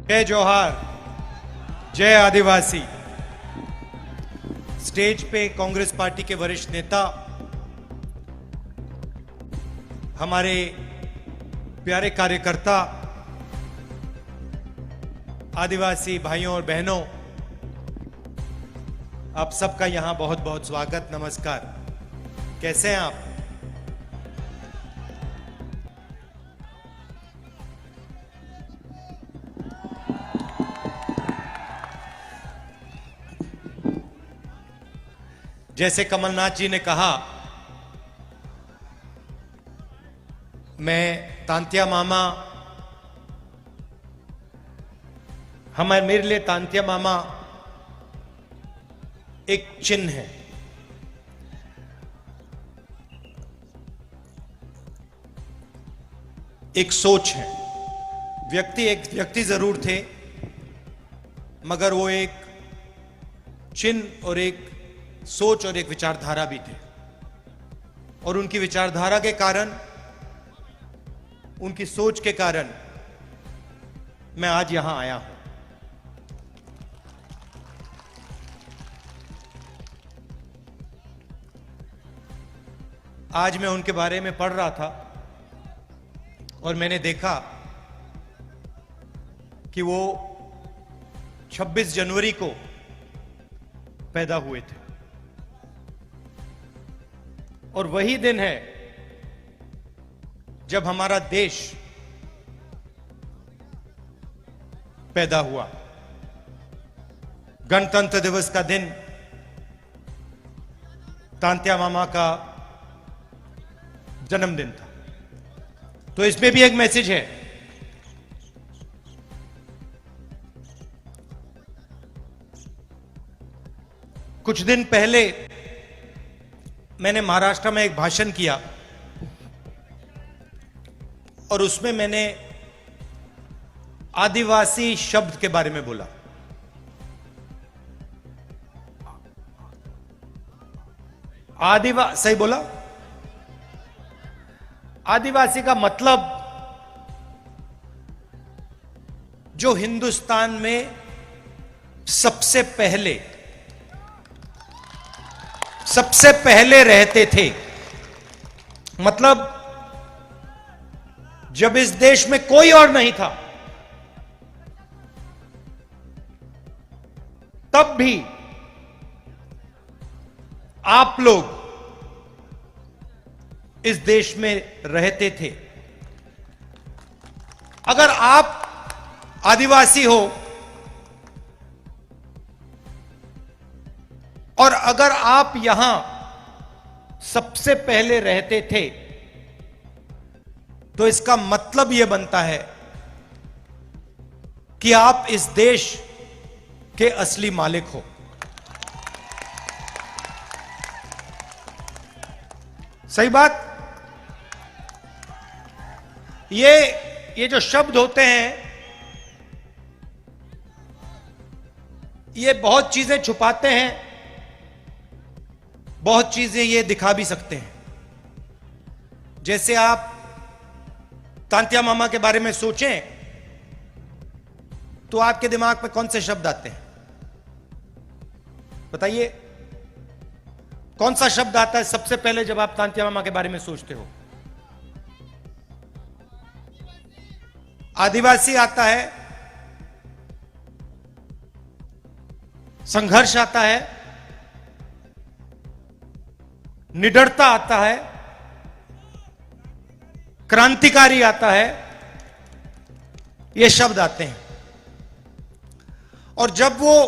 जय जोहार, जय आदिवासी। स्टेज पे कांग्रेस पार्टी के वरिष्ठ नेता, हमारे प्यारे कार्यकर्ता, आदिवासी भाइयों और बहनों, आप सबका यहां बहुत बहुत स्वागत, नमस्कार। कैसे हैं आप? जैसे कमलनाथ जी ने कहा, मैं तांत्या मामा, मेरे लिए तांत्या मामा एक चिन्ह है, एक सोच है। एक व्यक्ति जरूर थे, मगर वो एक चिन्ह और एक सोच और एक विचारधारा भी थे। और उनकी विचारधारा के कारण, उनकी सोच के कारण मैं आज यहां आया हूं। आज मैं उनके बारे में पढ़ रहा था और मैंने देखा कि वो 26 जनवरी को पैदा हुए थे और वही दिन है जब हमारा देश पैदा हुआ। गणतंत्र दिवस का दिन तांत्या मामा का जन्मदिन था। तो इसमें भी एक मैसेज है। कुछ दिन पहले मैंने महाराष्ट्र में एक भाषण किया और उसमें मैंने आदिवासी शब्द के बारे में बोला। सही बोला? आदिवासी का मतलब जो हिंदुस्तान में सबसे पहले रहते थे। मतलब जब इस देश में कोई और नहीं था, तब भी आप लोग इस देश में रहते थे। अगर आप आदिवासी हो और अगर आप यहां सबसे पहले रहते थे, तो इसका मतलब यह बनता है कि आप इस देश के असली मालिक हो। सही बात? ये जो शब्द होते हैं, ये बहुत चीजें छुपाते हैं, बहुत चीजें ये दिखा भी सकते हैं। जैसे आप तांत्या मामा के बारे में सोचें तो आपके दिमाग में कौन से शब्द आते हैं? बताइए, कौन सा शब्द आता है सबसे पहले जब आप तांत्या मामा के बारे में सोचते हो? आदिवासी आता है, संघर्ष आता है, निडरता आता है, क्रांतिकारी आता है, ये शब्द आते हैं। और जब वो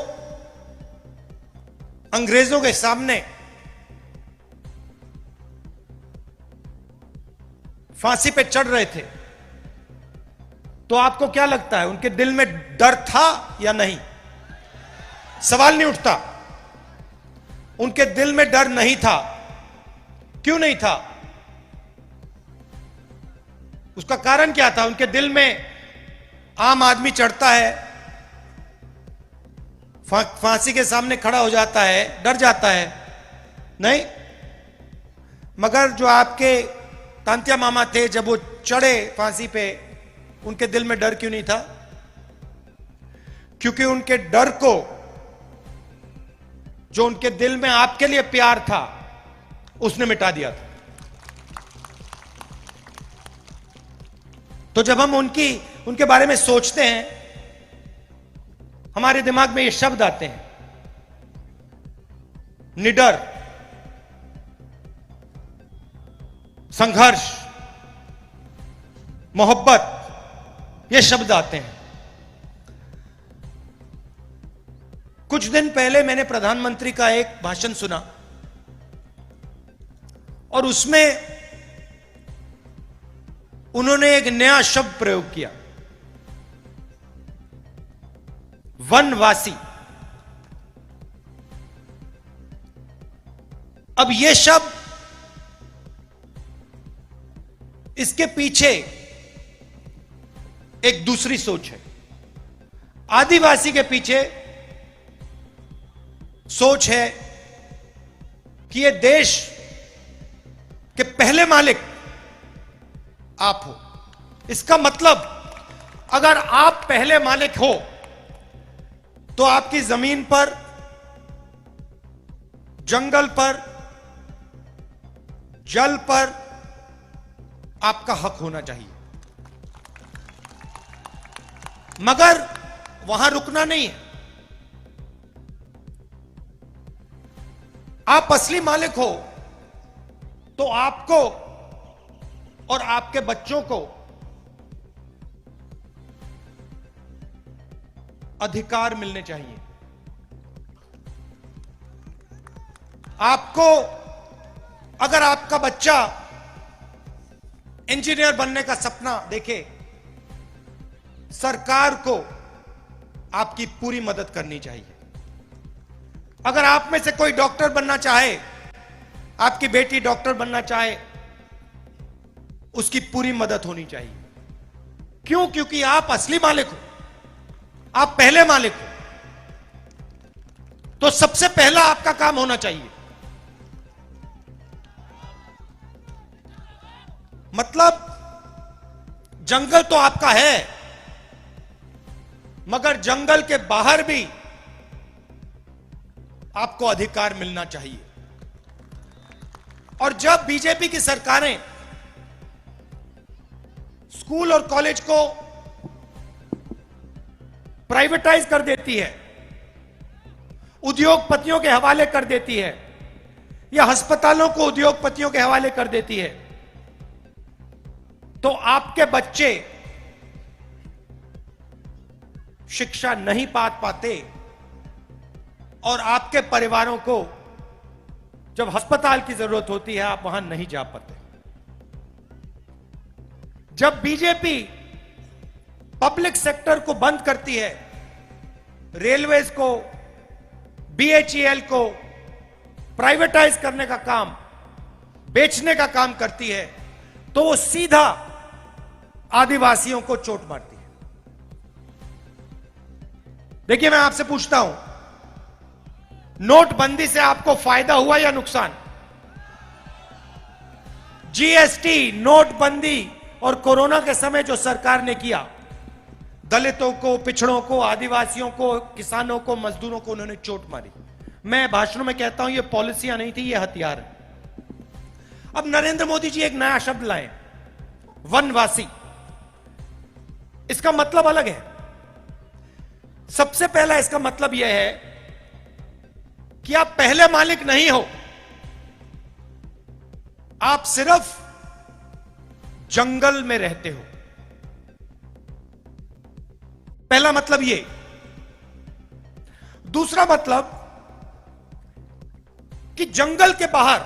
अंग्रेजों के सामने फांसी पे चढ़ रहे थे, तो आपको क्या लगता है, उनके दिल में डर था या नहीं? सवाल नहीं उठता। उनके दिल में डर नहीं था। क्यों नहीं था? उसका कारण क्या था? उनके दिल में आम आदमी चढ़ता है, फांसी के सामने खड़ा हो जाता है, डर जाता है? नहीं। मगर जो आपके तांत्या मामा थे, जब वो चढ़े फांसी पे, उनके दिल में डर क्यों नहीं था? क्योंकि उनके डर को, जो उनके दिल में आपके लिए प्यार था, उसने मिटा दिया था। तो जब हम उनके बारे में सोचते हैं, हमारे दिमाग में ये शब्द आते हैं, निडर, संघर्ष, मोहब्बत, ये शब्द आते हैं। कुछ दिन पहले मैंने प्रधानमंत्री का एक भाषण सुना और उसमें उन्होंने एक नया शब्द प्रयोग किया, वनवासी। अब यह शब्द, इसके पीछे एक दूसरी सोच है। आदिवासी के पीछे सोच है कि यह देश के पहले मालिक आप हो। इसका मतलब, अगर आप पहले मालिक हो तो आपकी जमीन पर, जंगल पर, जल पर आपका हक होना चाहिए। मगर वहां रुकना नहीं है। आप असली मालिक हो तो आपको और आपके बच्चों को अधिकार मिलने चाहिए। आपको, अगर आपका बच्चा इंजीनियर बनने का सपना देखे, सरकार को आपकी पूरी मदद करनी चाहिए। अगर आप में से कोई डॉक्टर बनना चाहे, आपकी बेटी डॉक्टर बनना चाहे, उसकी पूरी मदद होनी चाहिए। क्यों? क्योंकि आप असली मालिक हो, आप पहले मालिक हो। तो सबसे पहला आपका काम होना चाहिए। मतलब जंगल तो आपका है, मगर जंगल के बाहर भी आपको अधिकार मिलना चाहिए। और जब बीजेपी की सरकारें स्कूल और कॉलेज को प्राइवेटाइज कर देती है, उद्योगपतियों के हवाले कर देती है, या अस्पतालों को उद्योगपतियों के हवाले कर देती है, तो आपके बच्चे शिक्षा नहीं पाते और आपके परिवारों को जब अस्पताल की जरूरत होती है, आप वहां नहीं जा पाते। जब बीजेपी पब्लिक सेक्टर को बंद करती है, रेलवेज को, बीएचईएल को प्राइवेटाइज करने का काम, बेचने का काम करती है, तो वो सीधा आदिवासियों को चोट मारती है। देखिए, मैं आपसे पूछता हूं, नोटबंदी से आपको फायदा हुआ या नुकसान? जीएसटी, नोटबंदी और कोरोना के समय जो सरकार ने किया, दलितों को, पिछड़ों को, आदिवासियों को, किसानों को, मजदूरों को उन्होंने चोट मारी। मैं भाषणों में कहता हूं, ये पॉलिसियां नहीं थी, ये हथियार है। अब नरेंद्र मोदी जी एक नया शब्द लाए, वनवासी। इसका मतलब अलग है। सबसे पहला इसका मतलब यह है कि आप पहले मालिक नहीं हो, आप सिर्फ जंगल में रहते हो। पहला मतलब ये। दूसरा मतलब कि जंगल के बाहर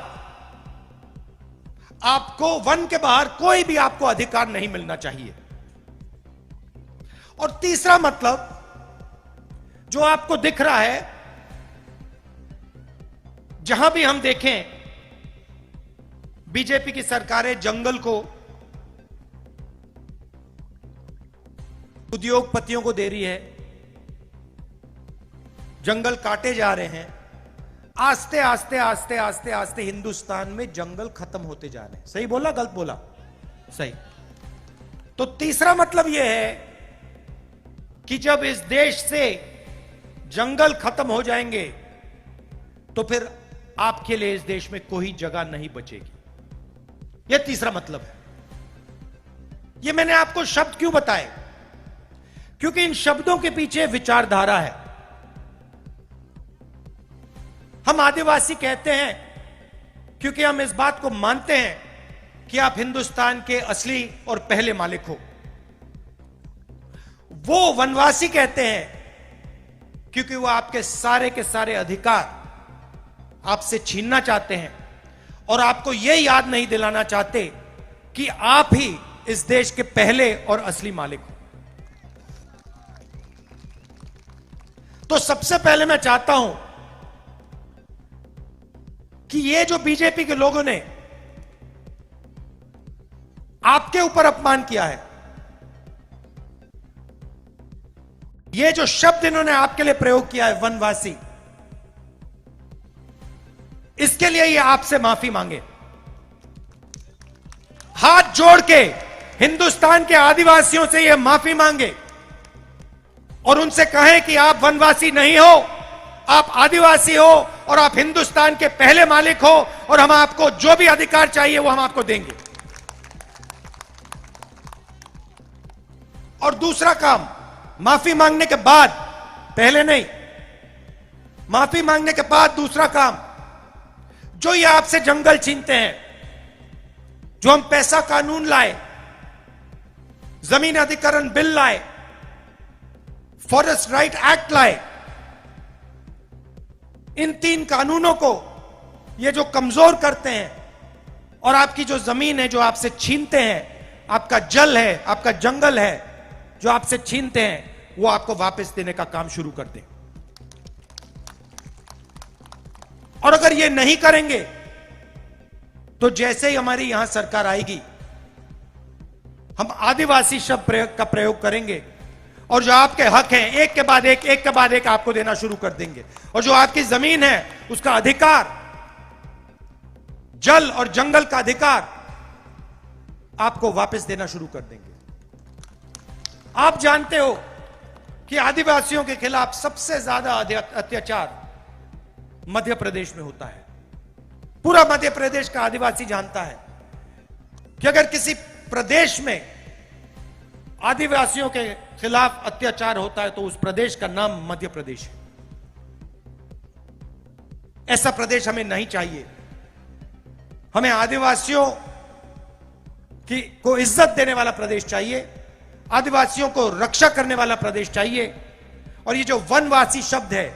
आपको, वन के बाहर कोई भी आपको अधिकार नहीं मिलना चाहिए। और तीसरा मतलब जो आपको दिख रहा है, जहां भी हम देखें, बीजेपी की सरकारें जंगल को उद्योगपतियों को दे रही है, जंगल काटे जा रहे हैं। आस्ते आस्ते आस्ते आस्ते आस्ते हिंदुस्तान में जंगल खत्म होते जा रहे हैं। सही बोला, गलत बोला? सही। तो तीसरा मतलब यह है कि जब इस देश से जंगल खत्म हो जाएंगे तो फिर आपके लिए इस देश में कोई जगह नहीं बचेगी। यह तीसरा मतलब है। यह मैंने आपको शब्द क्यों बताए? क्योंकि इन शब्दों के पीछे विचारधारा है। हम आदिवासी कहते हैं क्योंकि हम इस बात को मानते हैं कि आप हिंदुस्तान के असली और पहले मालिक हो। वो वनवासी कहते हैं क्योंकि वो आपके सारे के सारे अधिकार आपसे छीनना चाहते हैं और आपको यह याद नहीं दिलाना चाहते कि आप ही इस देश के पहले और असली मालिक हो। तो सबसे पहले मैं चाहता हूं कि ये जो बीजेपी के लोगों ने आपके ऊपर अपमान किया है, ये जो शब्द इन्होंने आपके लिए प्रयोग किया है वनवासी, इसके लिए ये आपसे माफी मांगे। हाथ जोड़ के हिंदुस्तान के आदिवासियों से ये माफी मांगे और उनसे कहें कि आप वनवासी नहीं हो, आप आदिवासी हो और आप हिंदुस्तान के पहले मालिक हो और हम आपको जो भी अधिकार चाहिए वो हम आपको देंगे। और दूसरा काम, माफी मांगने के बाद, पहले नहीं, माफी मांगने के बाद दूसरा काम, जो ये आपसे जंगल छीनते हैं, जो हम पैसा कानून लाए, जमीन अधिग्रहण बिल लाए, फॉरेस्ट राइट एक्ट लाए, इन 3 कानूनों को ये जो कमजोर करते हैं और आपकी जो जमीन है जो आपसे छीनते हैं, आपका जल है, आपका जंगल है जो आपसे छीनते हैं, वो आपको वापस देने का काम शुरू कर दें। और अगर ये नहीं करेंगे तो जैसे ही हमारी यहां सरकार आएगी, हम आदिवासी शब्द का प्रयोग करेंगे और जो आपके हक हैं एक के बाद एक आपको देना शुरू कर देंगे। और जो आपकी जमीन है उसका अधिकार, जल और जंगल का अधिकार आपको वापस देना शुरू कर देंगे। आप जानते हो कि आदिवासियों के खिलाफ सबसे ज्यादा अत्याचार मध्य प्रदेश में होता है। पूरा मध्य प्रदेश का आदिवासी जानता है कि अगर किसी प्रदेश में आदिवासियों के खिलाफ अत्याचार होता है तो उस प्रदेश का नाम मध्य प्रदेश है। ऐसा प्रदेश हमें नहीं चाहिए। हमें आदिवासियों को इज्जत देने वाला प्रदेश चाहिए, आदिवासियों को रक्षा करने वाला प्रदेश चाहिए। और ये जो वनवासी शब्द है